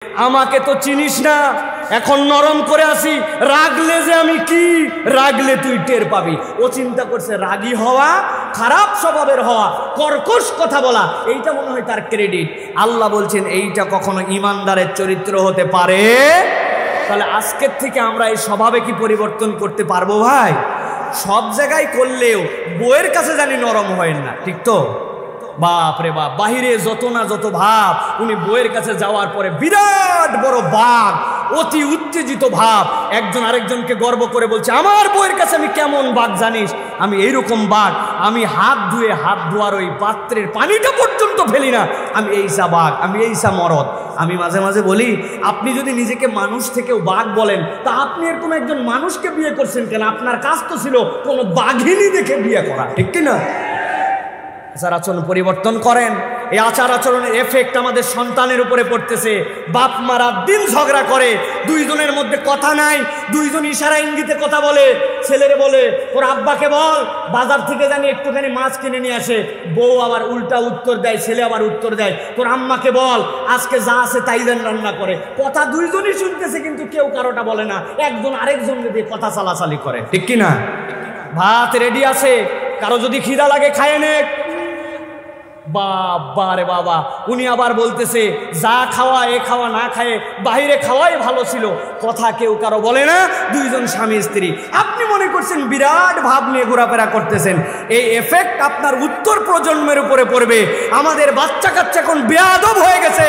আমাকে তো চিনিস না, এখন নরম করে আসি, রাগলে যে আমি কি, রাগলে তুই টের পাবি। ও চিন্তা করছে রাগী হওয়া, খারাপ স্বভাবের হওয়া, কর্কশ কথা বলা, এইটা মনে হয় তার ক্রেডিট। আল্লাহ বলছেন এইটা কখনো ইমানদারের চরিত্র হতে পারে? তাহলে আজকের থেকে আমরা এই স্বভাবে কি পরিবর্তন করতে পারবো ভাই? সব জায়গায় করলেও বউয়ের কাছে জানি নরম হয় না, ঠিক তো? বাপ রে বাপ, বাহিরে যত না যত ভাব, উনি বউয়ের কাছে যাওয়ার পরে বিরাট বড় বাঘ, অতি উত্তেজিত ভাব, একজন আরেকজনকে গর্ব করে বলছে আমার বউয়ের কাছে আমি কেমন বাঘ জানিস, আমি এইরকম বাঘ, আমি হাত ধুয়ে হাত ধোয়ার ওই পাত্রের পানিটা পর্যন্ত ফেলি না, আমি এইসা বাঘ, আমি এইসা মরদ। আমি মাঝে মাঝে বলি আপনি যদি নিজেকে মানুষ থেকেও বাঘ বলেন, তা আপনি এরকম একজন মানুষকে বিয়ে করছেন কেন? আপনার কাজ তো ছিল কোনো বাঘিনী দেখে বিয়ে করা, ঠিক কিনা? আচার আচরণ পরিবর্তন করেন। এই আচার আচরণের এফেক্ট আমাদের সন্তানের উপরে পড়তেছে। বাপ মা রাত দিন ঝগড়া করে, দুইজনের মধ্যে কথা নাই, দুইজন ইশারা ইঙ্গিতে কথা বলে। ছেলেরে বলে তোর আব্বাকে বল বাজার থেকে জানি একটুখানি মাছ কিনে নিয়ে আসে, বউ আবার উল্টা উত্তর দেয়, ছেলে আবার উত্তর দেয় তোর আম্মাকে বল আজকে যা আছে তাই যেন রান্না করে। কথা দুইজনই শুনতেছে কিন্তু কেউ কারোটা বলে না, একজন আরেকজনকে দিয়ে কথা চালাচালি করে, ঠিক কিনা? ভাত রেডি আছে, কারো যদি খিদা লাগে খায় নে। বাবা রে বাবা, উনি আবার বলতেছে যা খাওয়া এ খাওয়া না খায় বাহিরে খাওয়াই ভালো ছিল, কথা কেউ কারো বলে না, দুইজন স্বামী স্ত্রী। আপনি মনে করছেন বিরাট ভাব নিয়ে ঘোরাফেরা করতেছেন, এই এফেক্ট আপনার উত্তর প্রজন্মের উপরে পড়বে। আমাদের বাচ্চা কাচ্চা এখন বেয়াদব হয়ে গেছে।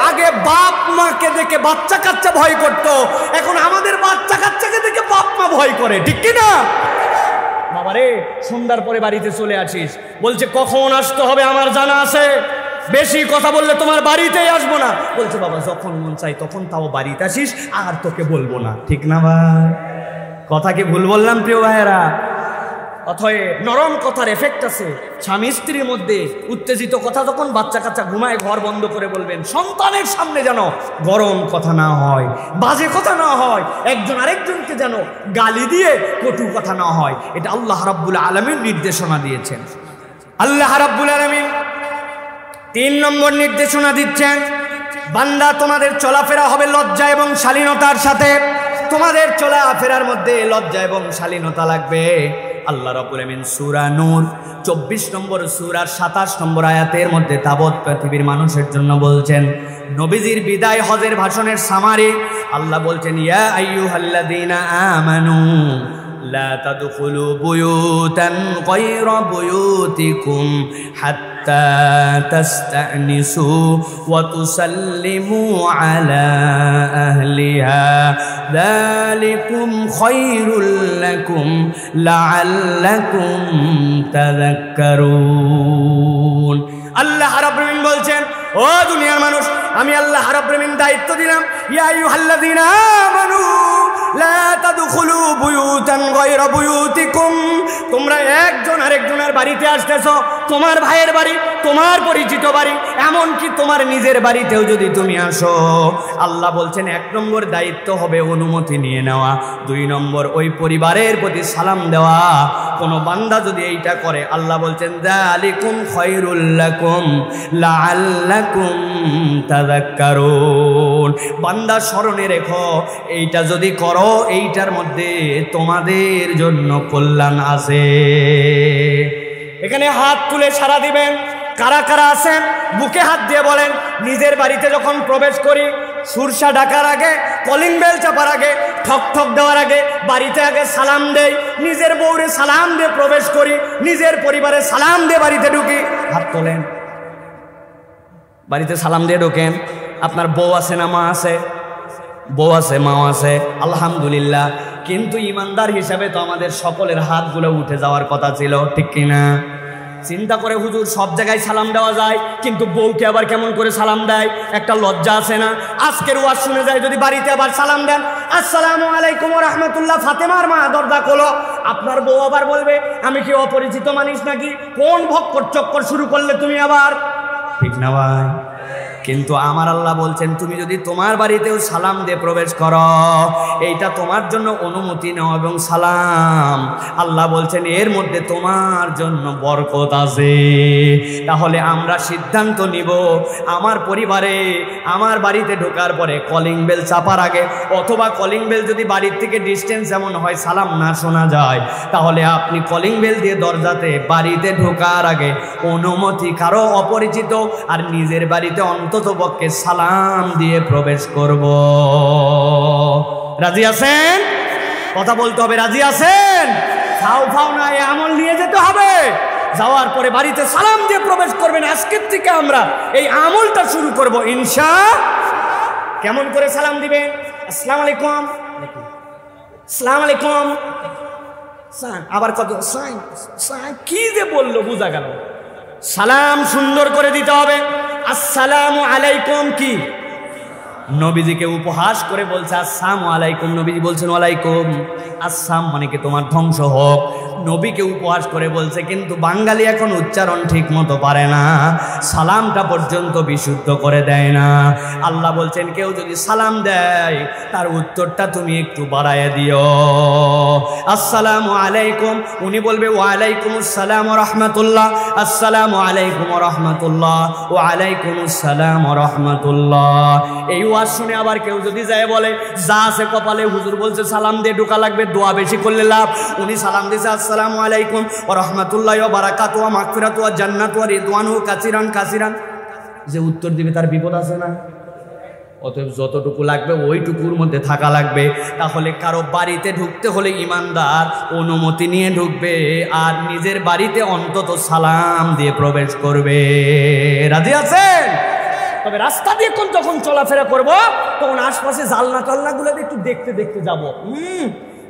আগে বাপ মাকে দেখে বাচ্চা কাচ্চা ভয় করত, এখন আমাদের বাচ্চা কাচ্চাকে দেখে বাপ মা ভয় করে, ঠিক কিনা? বাবারে সন্ধ্যার পরে বাড়িতে চলে আসিস, বলছে কখন আসতে হবে আমার জানা আছে, বেশি কথা বললে তোমার বাড়িতেই আসবো না। বলছে বাবা যখন মন চাই তখন তাও বাড়িতে আসিস, আর তোকে বলবো না, ঠিক না ভাই? কথা কি ভুল বললাম প্রিয় ভাইয়েরা? অথয় নরম কথার এফেক্ট আছে। স্বামী স্ত্রীর মধ্যে উত্তেজিত কথা যখন বাচ্চা কাচ্চা ঘুমায় ঘর বন্ধ করে বলবেন, সন্তানের সামনে যেন গরম কথা না হয়, বাজে কথা না হয়, একজন আরেকজনকে যেন গালি দিয়ে কটু কথা না হয়। এটা আল্লাহ রাব্বুল আলামিন নির্দেশনা দিয়েছেন। আল্লাহ রাব্বুল আলামিন 3 নম্বর নির্দেশনা দিচ্ছেন, বান্দা তোমাদের চলাফেরা হবে লজ্জা এবং শালীনতার সাথে। তোমাদের চলাফেরার মধ্যে লজ্জা এবং শালীনতা লাগবে। আল্লাহ রাব্বুল আমিন সূরা নূর 24 নম্বর সূরার 27 নম্বর আয়াতের মধ্যে তাবৎ পৃথিবীর মানুষের জন্য বলছেন, নবীজির বিদায় হজের ভাষণের সামারি আল্লাহ বলছেন, ইয়া আইয়ুহাল্লাযীনা আমানু লা তাদখুলু বুয়ুতান গায়রা বুয়ুতিকুম হাত্তা তাস্তানিসু ওয়া তুসাল্লিমু আলা আহলিহা যালিকুম খায়রুল লাকুম লাআল্লাকুম তাযাক্কারুন। আল্লাহ রাব্বুল আলামিন বলছেন, ও দুনিয়ার মানুষ, আমি আল্লাহ রাব্বুল আলামিন দায়িত্ব দিলাম, ইয়া আইয়ুহাল্লাযীনা আমানু লা তাদখুলু বুয়ুতান গায়রা বুয়ুতিকুম। তোমরা একজন আরেকজনের বাড়িতে আসতেছো, তোমার ভাইয়ের বাড়ি, তোমার পরিচিত বাড়ি, এমনকি তোমার নিজের বাড়িতেও যদি তুমি আসো, আল্লাহ বলছেন 1 নম্বর দায়িত্ব হবে অনুমতি নিয়ে নেওয়া, 2 নম্বর ওই পরিবারের প্রতি সালাম দেওয়া। কোনো বান্দা যদি এইটা করে, আল্লাহ বলছেন যালিকুম খায়রুল লাকুম লাআল্লাকুম তাযাক্কারুন। বান্দা স্মরণে রেখো, এইটা যদি করো, এইটার মধ্যে তোমাদের জন্য কল্যাণ আছে। এখানে হাত তুলে সাড়া দিবেন। কারা কারা আছেন বুকে হাত দিয়ে বলেন, নিজের বাড়িতে যখন প্রবেশ করি, সুরসা ডাকার আগে, কলিং বেল চাপার আগে, ঠক ঠক দেওয়ার আগে বাড়িতে আগে সালাম দেই, নিজের বউরে সালাম দিয়ে প্রবেশ করি, নিজের পরিবারে সালাম দিয়ে বাড়িতে ঢুকি। হাত তোলেন। বাড়িতে সালাম দিয়ে ঢোকেন। আপনার বউ আছে না মা আছে? বউ আছে, মাও আছে, আলহামদুলিল্লাহ। কিন্তু ইমানদার হিসাবে তো আমাদের সকলের হাতগুলো উঠে যাওয়ার কথা ছিল, ঠিক কিনা? চিন্তা করে হুজুর সব জায়গায় সালাম দেওয়া যায়, কিন্তু বউকে আবার কেমন করে সালাম দেয়? একটা লজ্জা আছে না? আজকের ওয়াজ শুনে যায় যদি বাড়িতে আবার সালাম দেন, আসসালামু আলাইকুম ওয়া রাহমাতুল্লাহ, ফাতেমার মা দরজা খোলো, আপনার বউ আবার বলবে আমি কি অপরিচিত মানুষ নাকি? কোন ভক্কর চক্কর শুরু করলে তুমি আবার, ঠিক না ভাই? কিন্তু আমার আল্লাহ বলছেন তুমি যদি তোমার বাড়িতেও সালাম দিয়ে প্রবেশ করো, এইটা তোমার জন্য অনুমতি নাও এবং সালাম। আল্লাহ বলছেন এর মধ্যে তোমার জন্য বরকত আছে। তাহলে আমরা সিদ্ধান্ত নিব আমার পরিবারে আমার বাড়িতে ঢোকার পরে কলিং বেল চাপার আগে, অথবা কলিং বেল যদি বাড়ির থেকে ডিস্টেন্স এমন হয় সালাম না শোনা যায়, তাহলে আপনি কলিং বেল দিয়ে দরজাতে বাড়িতে ঢোকার আগে অনুমতি কারো অপরিচিত আর নিজের বাড়িতে অন্ততপক্ষে সালাম দিয়ে প্রবেশ করব। রাজি আছেন? কথা বলতে হবে, রাজি আছেন? ফাও ফাও না, এই আমল নিয়ে যেতে হবে। যাওয়ার পরে বাড়িতে সালাম দিয়ে প্রবেশ করবেন। আজকের থেকে আমরা এই আমলটা শুরু করব ইনশাআল্লাহ। কেমন করে সালাম দিবেন? আসসালামু আলাইকুম, আসসালামু আলাইকুম, আবার কত কি যে বললো বুঝা গেল। সালাম সুন্দর করে দিতে হবে। আসসালামু আলাইকুম কি নবীজিকে উপহাস করে বলছে আসসালামু আলাইকুম, নবীজি বলছেন ওয়ালাইকুম আসসালাম, মানে কি তোমার ধ্বংস হোক। নবীকে উপহাস করে বলছে, কিন্তু বাঙালি এখন উচ্চারণ ঠিক মতো পারে না, সালামটা পর্যন্ত বিশুদ্ধ করে দেয় না। আল্লাহ বলছেন কেউ যদি সালাম দেয় তার উত্তরটা তুমি একটু বাড়ায় দিও। আসসালামু আলাইকুম, উনি বলবে ওয়ালাইকুম আসসালাম ওয়া রাহমাতুল্লাহ, আসসালামু আলাইকুম ওয়া রাহমাতুল্লাহ, ওয়া আলাইকুম আসসালাম ওয়া রাহমাতুল্লাহ। এই ওয়াজ শুনে আবার কেউ যদি যায় বলে যা আছে কপালে, হুজুর বলছে সালাম দিয়ে ঢোকা লাগবে, দোয়া বেশি করলে লাভ। উনি সালাম দিয়েছে আসসালামু আলাইকুম ওয়া রাহমাতুল্লাহি ওয়া বারাকাতুহু ওয়া মাগফিরাতুহু ওয়া জান্নাতু ওয়া রিদওয়ানুহু কাসিরান কাসিরান, যে উত্তর দিবে তার বিপদ আছে না? অতএব যতটুকু লাগবে ওইটুকুর মধ্যে থাকা লাগবে। তাহলে কারো বাড়িতে ঢুকতে হলে ইমানদার অনুমতি নিয়ে ঢুকবে আর নিজের বাড়িতে অন্তত সালাম দিয়ে প্রবেশ করবে। রাজি আছেন? তবে রাস্তা দিয়ে যখন চলাফেরা করবো তখন আশপাশে জালনা টালনাগুলো একটু দেখতে দেখতে যাবো।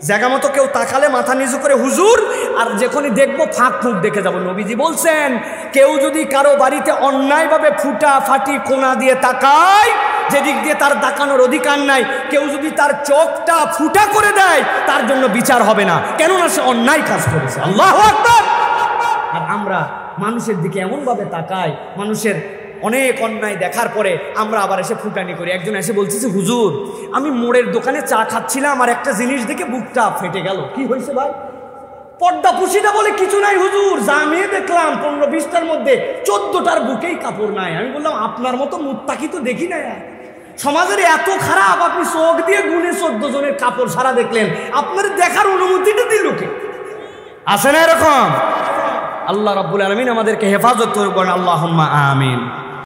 জায়গা মতো কেউ তাকালে মাথা নিচু করে হুজুর, আর যখনই দেখবো ফাঁক ফুঁক দেখে যাবো। নবীজি বলছেন কেউ যদি কারো বাড়িতে অন্যায়ভাবে ফুটা ফাটি কোনা দিয়ে তাকায়, যেদিক দিয়ে তার তাকানোর অধিকার নাই, কেউ যদি তার চোখটা ফুটা করে দেয় তার জন্য বিচার হবে না, কেননা সে অন্যায় কাজ করেছে। আল্লাহু আকবার। আর আমরা মানুষের দিকে এমনভাবে তাকাই, মানুষের অনেক অন্যায় দেখার পরে আমরা আবার এসে ফুটানি করি। একজন এসে বলতেছে হুজুর আমি মোড়ের দোকানে চা খাচ্ছিলাম আর একটা জিনিস দেখে বুকটা ফেটে গেল। কি হয়েছে ভাই? পর্দা পুশিটা বলে কিছু নাই হুজুর, যা মেয়ে দেখলাম 15-20টার মধ্যে 14টার বুকেই কাপড় নাই। আমি বললাম আপনার মতো মুত্তাকি তো দেখি না, সমাজের এত খারাপ, আপনি চোখ দিয়ে গুনে 14 জনের কাপড় সারা দেখলেন, আপনার দেখার অনুমতিটা দিল কে? আছে না এরকম? আল্লাহ রাব্বুল আলামিন আমাদেরকে হেফাজত করবেন, আল্লাহুম্মা আমিন।